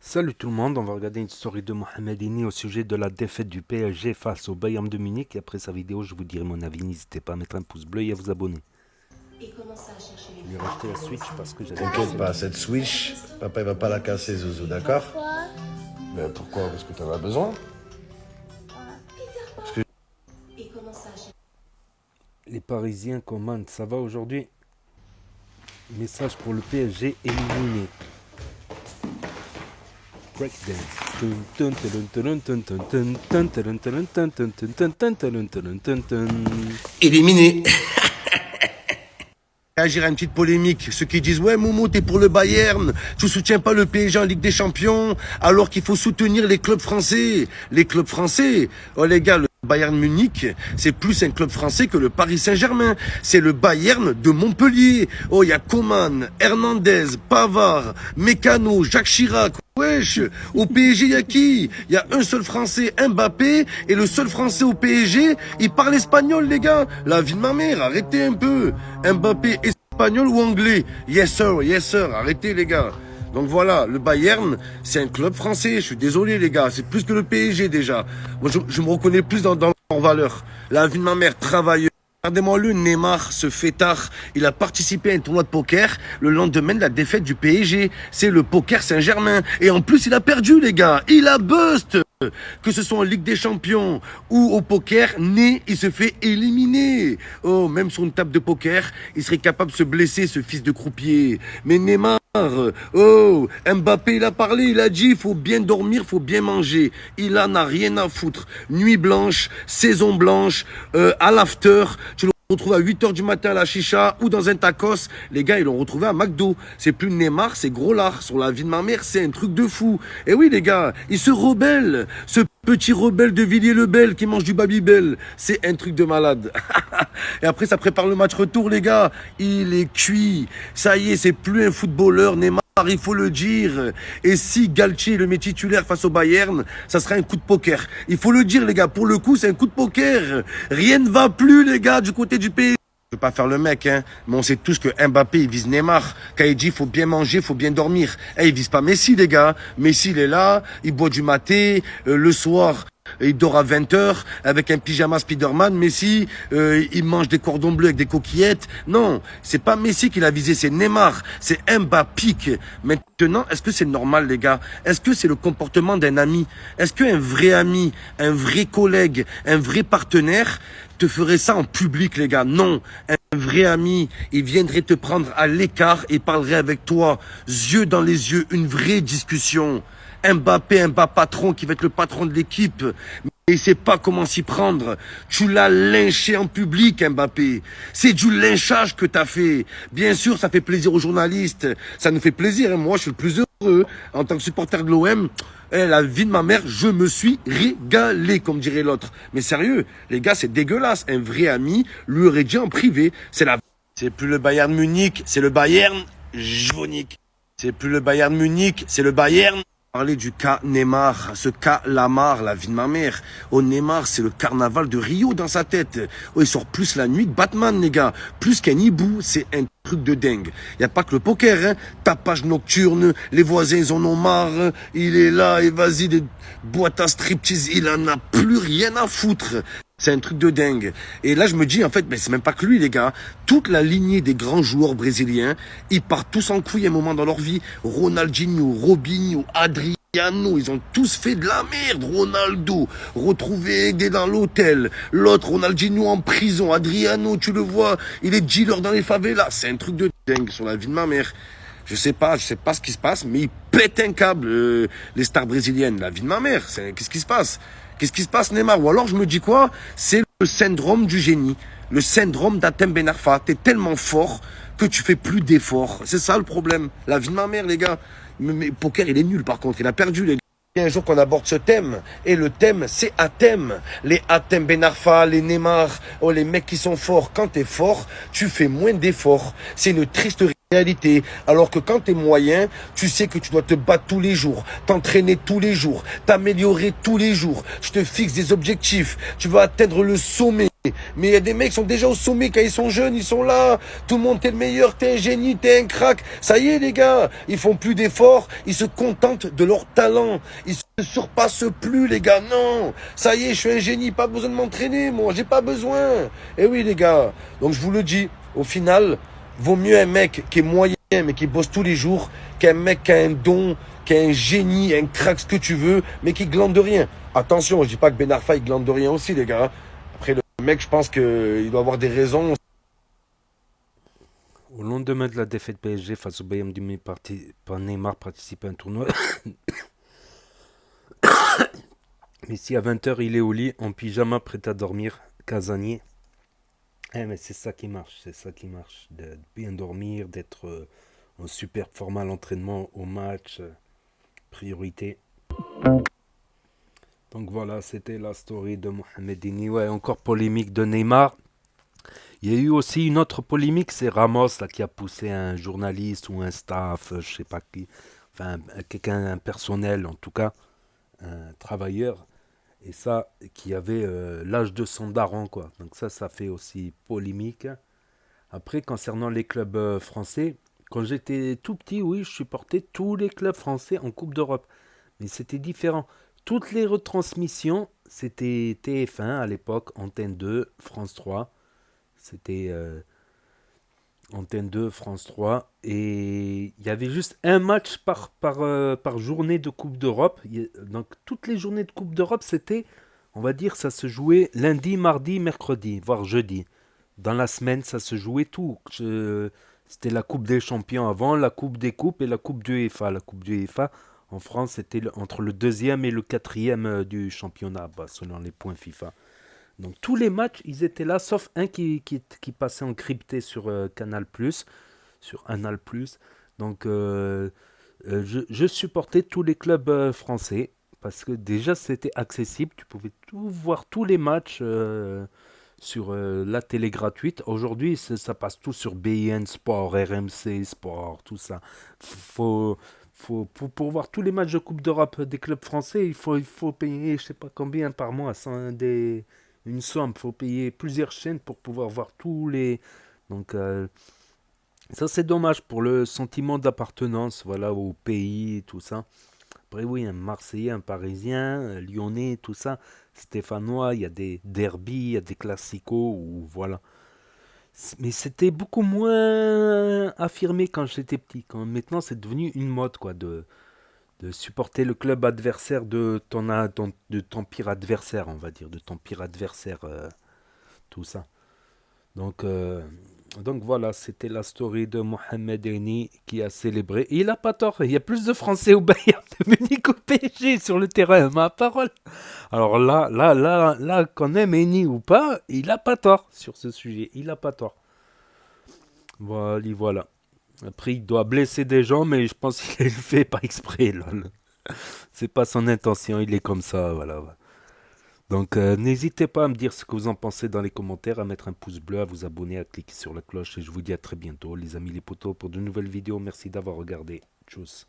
Salut tout le monde, on va regarder une story de Mohamedini au sujet de la défaite du PSG face au Bayern de Munich. Et après sa vidéo, je vous dirai mon avis. N'hésitez pas à mettre un pouce bleu et à vous abonner. Je vais racheter la Switch parce que j'avais... T'inquiète pas, cette Switch, papa il va pas la casser, Zouzou, d'accord? Ben pourquoi? Parce que t'en as besoin. Les Parisiens commandent, ça va aujourd'hui? Message pour le PSG éliminé. Breakdance. Éliminé. Réagir à une petite polémique. Ceux qui disent ouais Momo t'es pour le Bayern, tu soutiens pas le PSG en Ligue des Champions, alors qu'il faut soutenir les clubs français. Les clubs français. Oh les gars, le Bayern Munich, c'est plus un club français que le Paris Saint-Germain. C'est le Bayern de Montpellier. Oh, il y a Coman, Hernandez, Pavard, Mécano, Jacques Chirac. Wesh, au PSG, il y a qui? Il y a un seul Français, Mbappé, et le seul Français au PSG, il parle espagnol, les gars. La vie de ma mère, arrêtez un peu. Mbappé, espagnol ou anglais? Yes sir, arrêtez, les gars. Donc voilà, le Bayern, c'est un club français. Je suis désolé, les gars. C'est plus que le PSG, déjà. Moi, je me reconnais plus dans leurs valeurs. La vie de ma mère, travailleuse. Regardez-moi le Neymar, ce fêtard, il a participé à un tournoi de poker le lendemain de la défaite du PSG. C'est le Poker Saint-Germain. Et en plus, il a perdu, les gars. Il a bust. Que ce soit en Ligue des Champions ou au poker, il se fait éliminer. Oh, même sur une table de poker, il serait capable de se blesser, ce fils de croupier. Mais Neymar, oh, Mbappé, il a parlé, il a dit, il faut bien dormir, il faut bien manger. Il en a rien à foutre. Nuit blanche, saison blanche, à l'after, tu le retrouves à 8h du matin à la chicha ou dans un tacos. Les gars, ils l'ont retrouvé à McDo. C'est plus Neymar, c'est gros lard. Sur la vie de ma mère, c'est un truc de fou. Et oui, les gars, il se rebelle. Ce petit rebelle de Villiers-le-Bel qui mange du Babybel. C'est un truc de malade. Et après, ça prépare le match retour, les gars. Il est cuit. Ça y est, c'est plus un footballeur, Neymar. Il faut le dire. Et si Galtier le met titulaire face au Bayern, ça sera un coup de poker. Il faut le dire, les gars. Pour le coup, c'est un coup de poker. Rien ne va plus, les gars, du côté du pays. Je veux pas faire le mec, hein, mais on sait tous que Mbappé, il vise Neymar. Quand il dit, faut bien manger, faut bien dormir. Il vise pas Messi, les gars. Messi, il est là, il boit du maté, le soir. Il dort à 20h avec un pyjama Spider-Man. Messi, il mange des cordons bleus avec des coquillettes. Non, c'est pas Messi qui l'a visé, c'est Neymar, c'est Mbappé. Maintenant, est-ce que c'est normal, les gars? Est-ce que c'est le comportement d'un ami? Est-ce qu'un vrai ami, un vrai collègue, un vrai partenaire te ferait ça en public, les gars? Non. Un vrai ami, il viendrait te prendre à l'écart et parlerait avec toi, yeux dans les yeux, une vraie discussion. Mbappé, un bas patron qui va être le patron de l'équipe, mais il sait pas comment s'y prendre. Tu l'as lynché en public, Mbappé. C'est du lynchage que t'as fait. Bien sûr, ça fait plaisir aux journalistes. Ça nous fait plaisir, hein. Moi, je suis le plus heureux. En tant que supporter de l'OM, la vie de ma mère, je me suis régalé, comme dirait l'autre. Mais sérieux, les gars, c'est dégueulasse. Un vrai ami lui aurait dit en privé, c'est plus le Bayern Munich, c'est le Bayern Jvonique. C'est plus le Bayern Munich, c'est le Bayern. Parler du cas Neymar, ce cas Lamar, la vie de ma mère. Oh, Neymar, c'est le carnaval de Rio dans sa tête. Oh, il sort plus la nuit que Batman, les gars. Plus qu'un hibou, c'est un truc de dingue. Il n'y a pas que le poker, hein. Tapage nocturne, les voisins, ils en ont marre. Il est là, et vas-y, des boîtes à striptease, il en a plus rien à foutre. C'est un truc de dingue. Et là, je me dis, en fait, mais c'est même pas que lui, les gars. Toute la lignée des grands joueurs brésiliens, ils partent tous en couille à un moment dans leur vie. Ronaldinho, Robinho, Adriano, ils ont tous fait de la merde. Ronaldo, retrouvé aidé dans l'hôtel. L'autre, Ronaldinho en prison. Adriano, tu le vois, il est dealer dans les favelas. C'est un truc de dingue sur la vie de ma mère. Je sais pas ce qui se passe, mais ils pètent un câble, les stars brésiliennes. La vie de ma mère, qu'est-ce qui se passe? Qu'est-ce qui se passe, Neymar? Ou alors je me dis quoi? C'est le syndrome du génie. Le syndrome d'Hatem Ben Arfa. T'es tellement fort que tu fais plus d'efforts. C'est ça le problème. La vie de ma mère, les gars. Mais poker, il est nul par contre. Il a perdu, les gars. Il y a un jour qu'on aborde ce thème. Et le thème, c'est Hatem. Les Hatem Ben Arfa, les Neymar. Oh, les mecs qui sont forts. Quand t'es fort, tu fais moins d'efforts. C'est une triste réalité. Alors que quand t'es moyen, tu sais que tu dois te battre tous les jours, t'entraîner tous les jours, t'améliorer tous les jours. Tu te fixes des objectifs. Tu vas atteindre le sommet. Mais il y a des mecs qui sont déjà au sommet quand ils sont jeunes, ils sont là. Tout le monde, t'es le meilleur, t'es un génie, t'es un crack. Ça y est, les gars, ils font plus d'efforts, ils se contentent de leur talent. Ils se surpassent plus, les gars. Non, ça y est, je suis un génie, pas besoin de m'entraîner, moi, j'ai pas besoin. Eh oui, les gars. Donc je vous le dis, au final, vaut mieux un mec qui est moyen, mais qui bosse tous les jours, qu'un mec qui a un don, qui a un génie, un crack, ce que tu veux, mais qui glande de rien. Attention, je dis pas que Ben Arfa, il glande de rien aussi, les gars. Après, le mec, je pense qu'il doit avoir des raisons. Au lendemain de la défaite PSG face au Bayern de Munich, Neymar participait à un tournoi. Mais si à 20h il est au lit, en pyjama, prêt à dormir, casanier. Eh mais c'est ça qui marche, c'est ça qui marche. De bien dormir, d'être en super format à l'entraînement, au match, priorité. Donc voilà, c'était la story de Mohamed Eni. Ouais, encore polémique de Neymar. Il y a eu aussi une autre polémique, c'est Ramos là, qui a poussé un journaliste ou un staff, je sais pas qui, enfin quelqu'un, un personnel en tout cas, un travailleur, et ça, qui avait l'âge de son daron, quoi. Donc ça fait aussi polémique. Après, concernant les clubs français, quand j'étais tout petit, oui, je supportais tous les clubs français en Coupe d'Europe. Mais c'était différent. Toutes les retransmissions, c'était TF1 à l'époque, Antenne 2, France 3. C'était Antenne 2, France 3. Et il y avait juste un match par journée de Coupe d'Europe. Donc toutes les journées de Coupe d'Europe, c'était, on va dire, ça se jouait lundi, mardi, mercredi, voire jeudi. Dans la semaine, ça se jouait tout. C'était la Coupe des Champions avant, la Coupe des Coupes et la Coupe du UEFA. La Coupe du UEFA, en France, c'était entre le deuxième et le quatrième du championnat, selon les points FIFA. Donc tous les matchs, ils étaient là, sauf un qui passait en crypté sur Canal+, sur Anal+. Donc je supportais tous les clubs français, parce que déjà c'était accessible, tu pouvais tout voir tous les matchs sur la télé gratuite. Aujourd'hui, ça passe tout sur beIN Sport, RMC Sport, tout ça. Pour voir tous les matchs de Coupe d'Europe des clubs français, il faut payer, je sais pas combien par mois, une somme. Il faut payer plusieurs chaînes pour pouvoir voir tous les. Donc, ça, c'est dommage pour le sentiment d'appartenance, voilà, au pays, tout ça. Après, oui, un Marseillais, un Parisien, un Lyonnais, tout ça, Stéphanois, il y a des derbies, il y a des classicos, ou voilà. Mais c'était beaucoup moins affirmé quand j'étais petit. Maintenant, c'est devenu une mode, quoi, de supporter le club adversaire de ton pire adversaire, on va dire, de ton pire adversaire, tout ça. Donc, voilà, c'était la story de Mohamed Eni qui a célébré. Et il n'a pas tort, il y a plus de Français au Bayern de Munich qu'au PSG sur le terrain, ma parole. Alors là, qu'on aime Eni ou pas, il n'a pas tort sur ce sujet, il n'a pas tort. Voilà. Après, il doit blesser des gens, mais je pense qu'il le fait pas exprès, lol. C'est pas son intention, il est comme ça, voilà. Donc n'hésitez pas à me dire ce que vous en pensez dans les commentaires, à mettre un pouce bleu, à vous abonner, à cliquer sur la cloche. Et je vous dis à très bientôt les amis les potos pour de nouvelles vidéos. Merci d'avoir regardé. Tchuss.